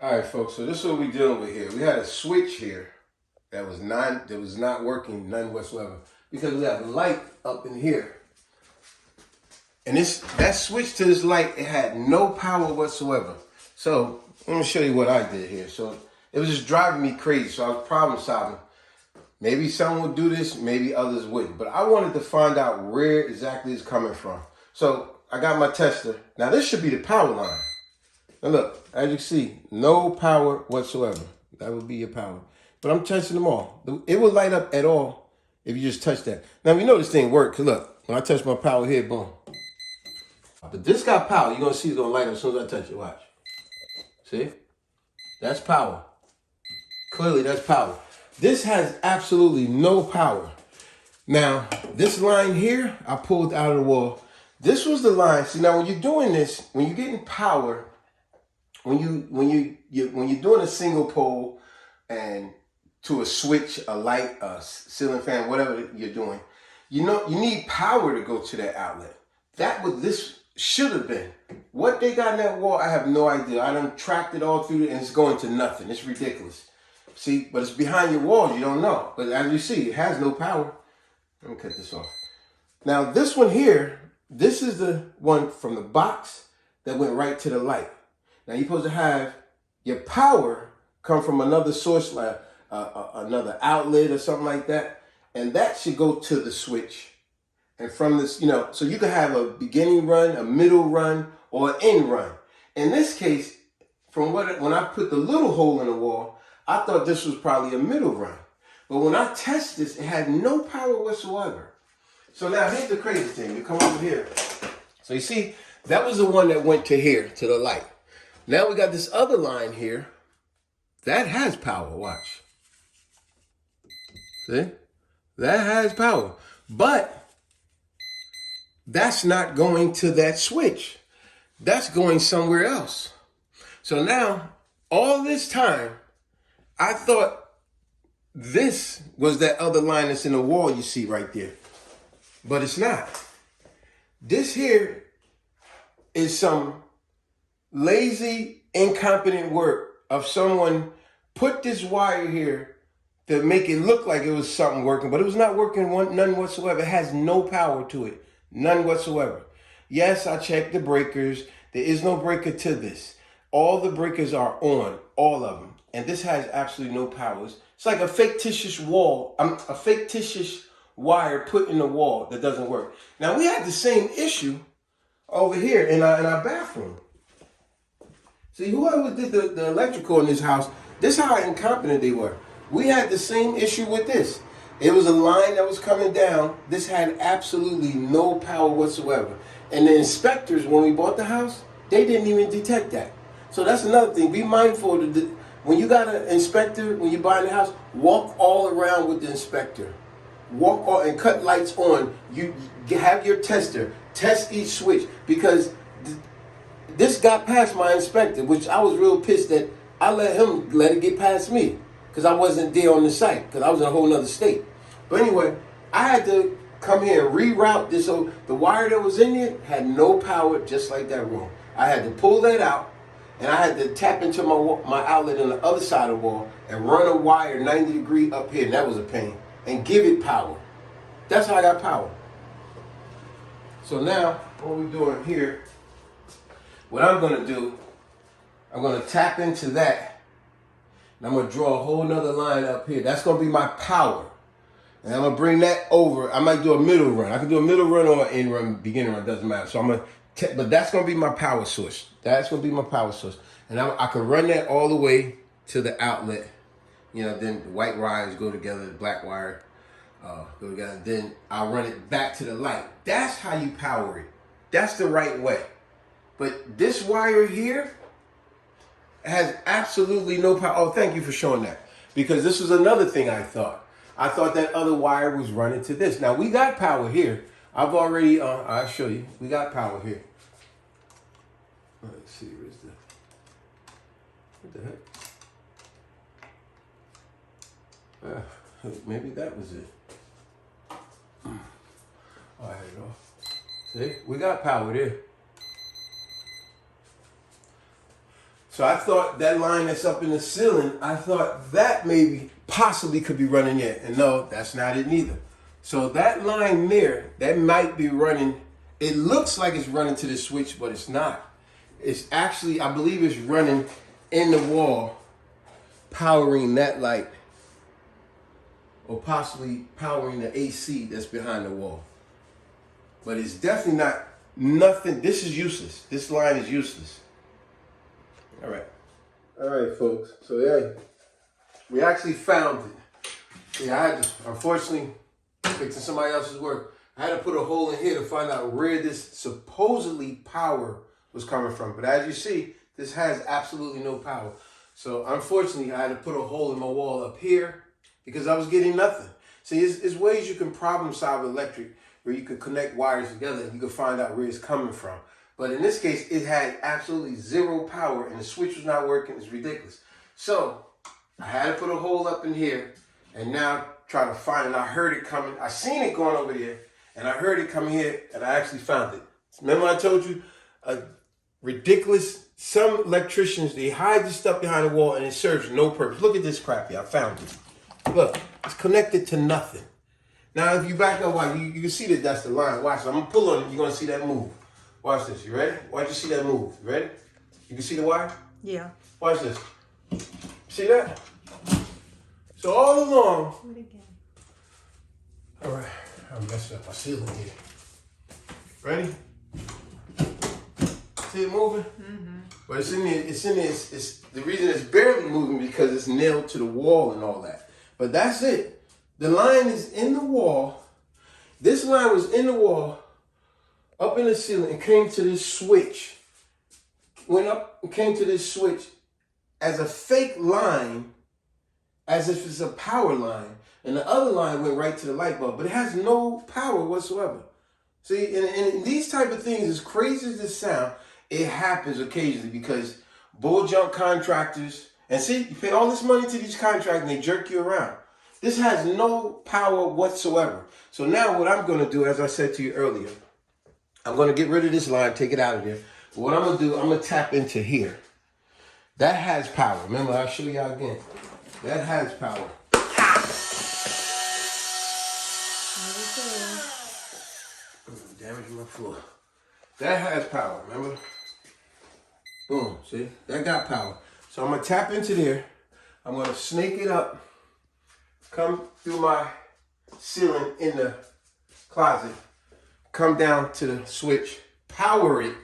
All right, folks. So this is what we're dealing with here. We had a switch here that was not working none whatsoever because we have a light up in here, and that switch to this light, it had no power whatsoever. So let me show you what I did here. So it was just driving me crazy. So I was problem solving. Maybe someone would do this, maybe others wouldn't. But I wanted to find out where exactly it's coming from. So I got my tester. Now this should be the power line. Now look, as you see, no power whatsoever. That would be your power. But I'm touching them all. It will light up at all if you just touch that. Now we know this thing works. Look, when I touch my power here, boom. But this got power. You're going to see it's going to light up as soon as I touch it. Watch. See? That's power. Clearly, that's power. This has absolutely no power. Now, this line here, I pulled out of the wall. This was the line. See, now when you're doing this, when you're getting power, when you're doing a single pole and to a switch, a light, a ceiling fan, whatever you're doing, you need power to go to that outlet. That what this should have been. What they got in that wall, I have no idea. I done tracked it all through and it's going to nothing. It's ridiculous. See, but it's behind your wall. You don't know. But as you see, it has no power. Let me cut this off. Now, this one here, this is the one from the box that went right to the light. Now, you're supposed to have your power come from another source, like another outlet or something like that. And that should go to the switch. And from this, so you can have a beginning run, a middle run, or an end run. In this case, when I put the little hole in the wall, I thought this was probably a middle run. But when I test this, it had no power whatsoever. So now here's the crazy thing. You come over here. So you see, that was the one that went to here, to the light. Now we got this other line here. That has power, watch. See? That has power. But that's not going to that switch. That's going somewhere else. So now, all this time, I thought this was that other line that's in the wall you see right there. But it's not. This here is some lazy, incompetent work of someone put this wire here to make it look like it was something working, but it was not working none whatsoever. It has no power to it, none whatsoever. Yes, I checked the breakers. There is no breaker to this. All the breakers are on, all of them. And this has absolutely no powers. It's like a fictitious a fictitious wire put in the wall that doesn't work. Now, we had the same issue over here in our bathroom. See, whoever did the electrical in this house, this is how incompetent they were. We had the same issue with this. It was a line that was coming down. This had absolutely no power whatsoever. And the inspectors, when we bought the house, they didn't even detect that. So that's another thing. Be mindful when you got an inspector, when you're buying the house, walk all around with the inspector. Walk all and cut lights on. You have your tester. Test each switch because this got past my inspector, which I was real pissed that I let it get past me because I wasn't there on the site because I was in a whole other state. But anyway, I had to come here and reroute this. So the wire that was in there had no power, just like that room. I had to pull that out. And I had to tap into my outlet on the other side of the wall and run a wire 90 degrees up here. And that was a pain. And give it power. That's how I got power. So now, what we're doing here, what I'm going to do, I'm going to tap into that. And I'm going to draw a whole nother line up here. That's going to be my power. And I'm going to bring that over. I might do a middle run. I can do a middle run or an end run, beginning run, doesn't matter. So I'm going to but that's going to be my power source. That's going to be my power source. And I can run that all the way to the outlet. Then the white wires go together, the black wire go together. Then I'll run it back to the light. That's how you power it. That's the right way. But this wire here has absolutely no power. Oh, thank you for showing that. Because this was another thing I thought. I thought that other wire was running to this. Now, we got power here. I've already, I'll show you. We got power here. Let's see, where's what the heck? Maybe that was it. Oh, here you go. See, we got power there. So I thought that line that's up in the ceiling, I thought that maybe possibly could be running there. And no, that's not it neither. So that line there, that might be running, it looks like it's running to the switch, but it's not. It's actually, I believe it's running in the wall, powering that light, or possibly powering the AC that's behind the wall. But it's definitely not nothing. This is useless. This line is useless. All right. All right, folks. So, yeah, we actually found it. Yeah, I had to, unfortunately, fixing somebody else's work, I had to put a hole in here to find out where this supposedly power was coming from. But as you see, this has absolutely no power. So, unfortunately, I had to put a hole in my wall up here because I was getting nothing. See, there's ways you can problem solve electric where you could connect wires together and you can find out where it's coming from. But in this case, it had absolutely zero power and the switch was not working. It's ridiculous. So I had to put a hole up in here and now try to find it. I heard it coming. I seen it going over there and I heard it coming here and I actually found it. Remember I told you ridiculous, some electricians, they hide this stuff behind the wall and it serves no purpose. Look at this crap here. I found it. Look, it's connected to nothing. Now, if you back up, you can see that that's the line. Watch, I'm going to pull on it. You're going to see that move. Watch this. You ready? Why'd you see that move? You ready? You can see the wire? Yeah. Watch this. See that? So all along. Do it again. All right. I'm messing up my ceiling here. Ready? See it moving? Mm-hmm. But it's in there. It's in there. It's the reason it's barely moving because it's nailed to the wall and all that. But that's it. The line is in the wall. This line was in the wall, up in the ceiling, and came to this switch. Went up and came to this switch as a fake line, as if it's a power line. And the other line went right to the light bulb, but it has no power whatsoever. See, and these type of things, as crazy as this sound, it happens occasionally because bull junk contractors, and see, you pay all this money to these contractors and they jerk you around. This has no power whatsoever. So now what I'm going to do, as I said to you earlier, I'm going to get rid of this line, take it out of there. But what I'm going to do, I'm going to tap into here. That has power. Remember, I'll show y'all again. That has power. Damaging my floor. That has power, remember? Boom, see? That got power. So I'm going to tap into there. I'm going to snake it up. Come through my ceiling in the closet, come down to the switch, power it,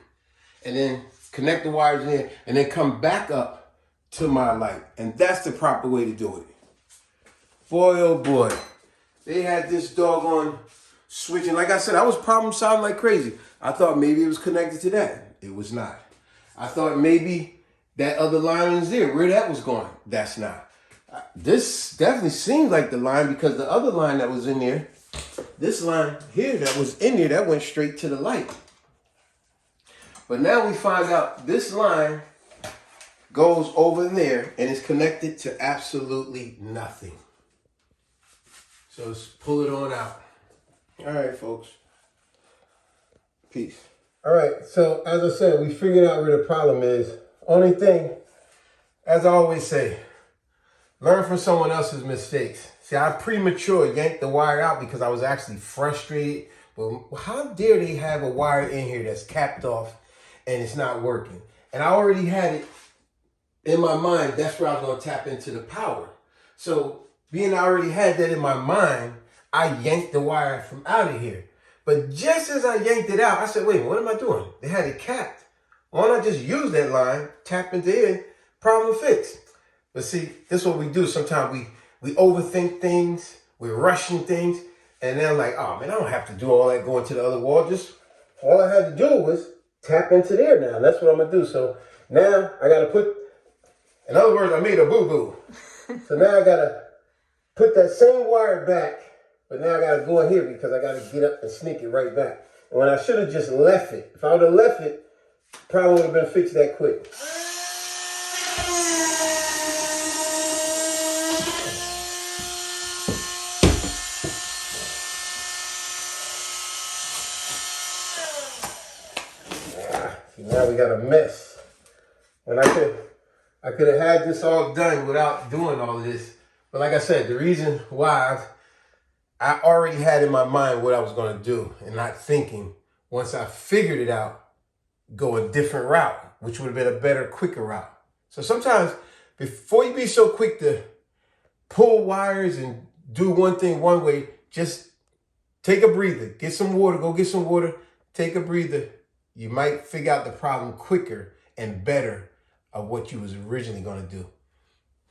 and then connect the wires in, and then come back up to my light. And that's the proper way to do it. Boy, oh boy. They had this doggone switch. And like I said, I was problem solving like crazy. I thought maybe it was connected to that. It was not. I thought maybe that other line was there, where that was going. That's not. This definitely seemed like the line because the other line that was in there, this line here that was in there, that went straight to the light. But now we find out this line goes over there and is connected to absolutely nothing. So let's pull it on out. All right, folks. Peace. All right, so as I said, we figured out where the problem is. Only thing, as I always say, learn from someone else's mistakes. See, I premature yanked the wire out because I was actually frustrated. But how dare they have a wire in here that's capped off and it's not working? And I already had it in my mind. That's where I was going to tap into the power. So being I already had that in my mind, I yanked the wire from out of here. But just as I yanked it out, I said, wait, what am I doing? They had it capped. Why don't I just use that line, tap into it, problem fixed? But see, this is what we do. Sometimes we overthink things, we're rushing things, and then I'm like, oh man, I don't have to do all that going to the other wall. Just all I had to do was tap into there now. That's what I'm gonna do. So now I gotta put, in other words, I made a boo-boo. So now I gotta put that same wire back, but now I gotta go in here because I gotta get up and sneak it right back. And when I should have just left it, if I would have left it, probably would have been fixed that quick. Now we got a mess. When I could could have had this all done without doing all of this. But like I said, the reason why I already had in my mind what I was going to do and not thinking. Once I figured it out, go a different route, which would have been a better, quicker route. So sometimes before you be so quick to pull wires and do one thing one way, just take a breather, get some water, go get some water, take a breather. You might figure out the problem quicker and better of what you was originally going to do.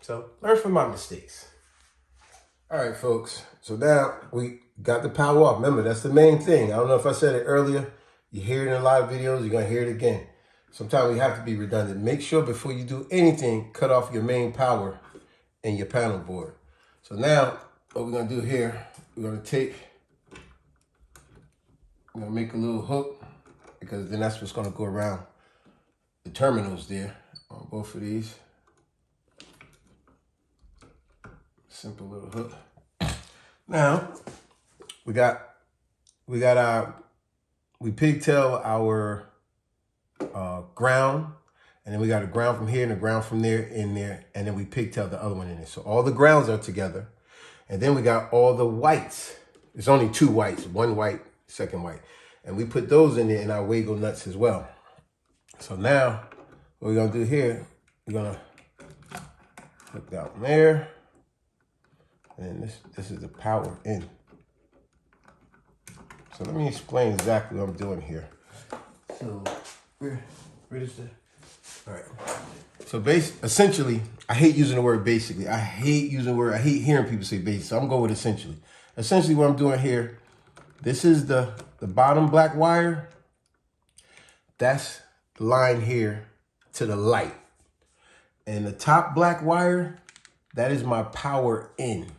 So learn from my mistakes. All right, folks. So now we got the power off. Remember, that's the main thing. I don't know if I said it earlier. You hear it in a lot of videos. You're going to hear it again. Sometimes we have to be redundant. Make sure before you do anything, cut off your main power in your panel board. So now what we're going to do here, we're going to make a little hook, because then that's what's going to go around the terminals there on both of these. Simple little hook. Now we pigtail our ground, and then we got a ground from here and a ground from there in there, and then we pigtail the other one in there. So all the grounds are together, and then we got all the whites. There's only two whites, one white, second white, and we put those in there in our Wago nuts as well. So now what we're gonna do here, we're gonna hook down there, and this is the power in. So let me explain exactly what I'm doing here. So where is the, all right. So essentially, I hate using the word basically. I hate hearing people say basic. So I'm going with essentially. Essentially what I'm doing here, this is the bottom black wire. That's the line here to the light. And the top black wire, that is my power in.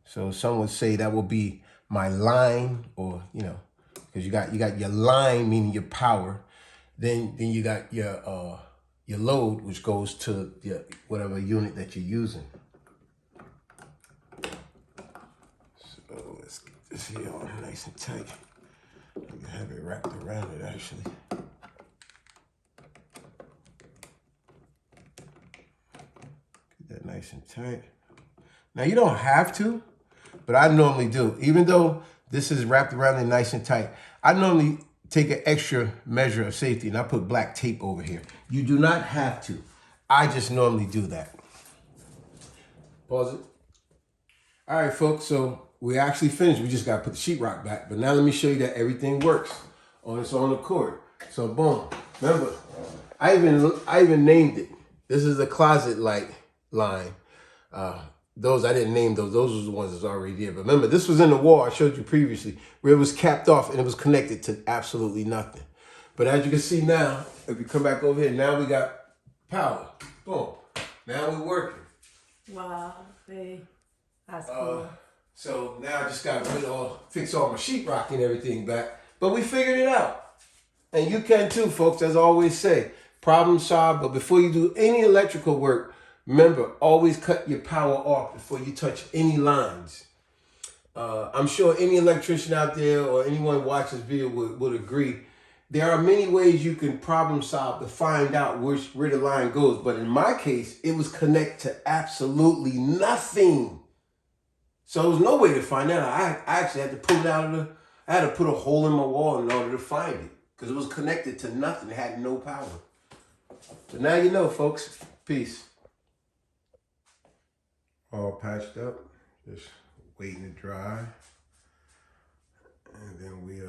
So some would say that will be my line, or, you know, because you got your line, meaning your power. Then you got your load, which goes to whatever unit that you're using. So let's get this here on nice and tight. You can have it wrapped around it actually. Get that nice and tight. Now you don't have to, but I normally do. Even though this is wrapped around it nice and tight, I normally take an extra measure of safety and I put black tape over here. You do not have to. I just normally do that. Pause it. All right, folks, so we actually finished. We just got to put the sheetrock back. But now let me show you that everything works on its own accord. So boom. Remember, I even named it. This is the closet light line. Those, I didn't name those. Those were the ones that's already there. But remember, this was in the wall I showed you previously, where it was capped off and it was connected to absolutely nothing. But as you can see now, if you come back over here, now we got power. Boom. Now we're working. Wow, that's cool. So now I just got to fix all my sheetrock and everything back. But we figured it out. And you can too, folks, as I always say. Problem solved. But before you do any electrical work, remember, always cut your power off before you touch any lines. I'm sure any electrician out there or anyone watching this video would agree. There are many ways you can problem solve to find out where the line goes. But in my case, it was connected to absolutely nothing. So there was no way to find out. I actually had to pull it out of I had to put a hole in my wall in order to find it, because it was connected to nothing. It had no power. So now you know, folks. Peace. All patched up, just waiting to dry. And then we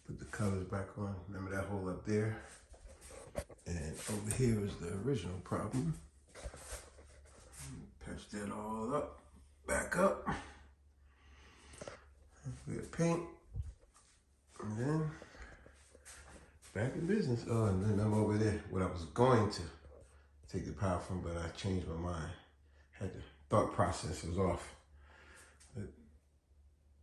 put the colors back on. Remember that hole up there? And over here is the original problem. Patch that all up, back up. We got paint. And then back in business. Oh, and then I'm over there. What I was going to take the power from, but I changed my mind. Had the thought process was off. But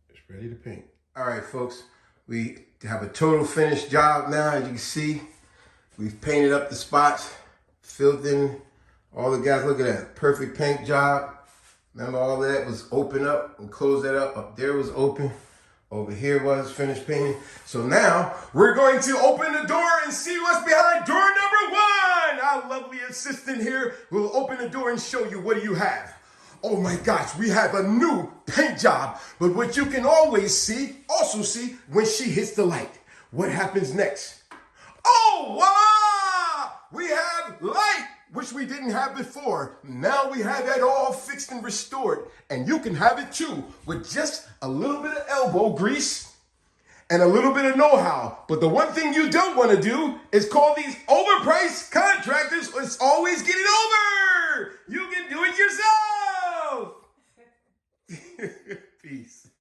it's ready to paint. All right, folks. We have a total finished job now. As you can see, we've painted up the spots, filled in all the guys. Look at that. Perfect paint job. Remember, all of that was open up and close that up. Up there was open. Over here was finished painting. So now we're going to open the door and see what's behind door number 1. assistant here will open the door and show you what do you have. Oh my gosh, we have a new paint job. But what you can also see when she hits the light. What happens next? Oh, voila! We have light, which we didn't have before. Now we have that all fixed and restored. And you can have it too, with just a little bit of elbow grease and a little bit of know-how. But the one thing you don't want to do is call these overpriced contractors. It's always get it over. You can do it yourself. Peace.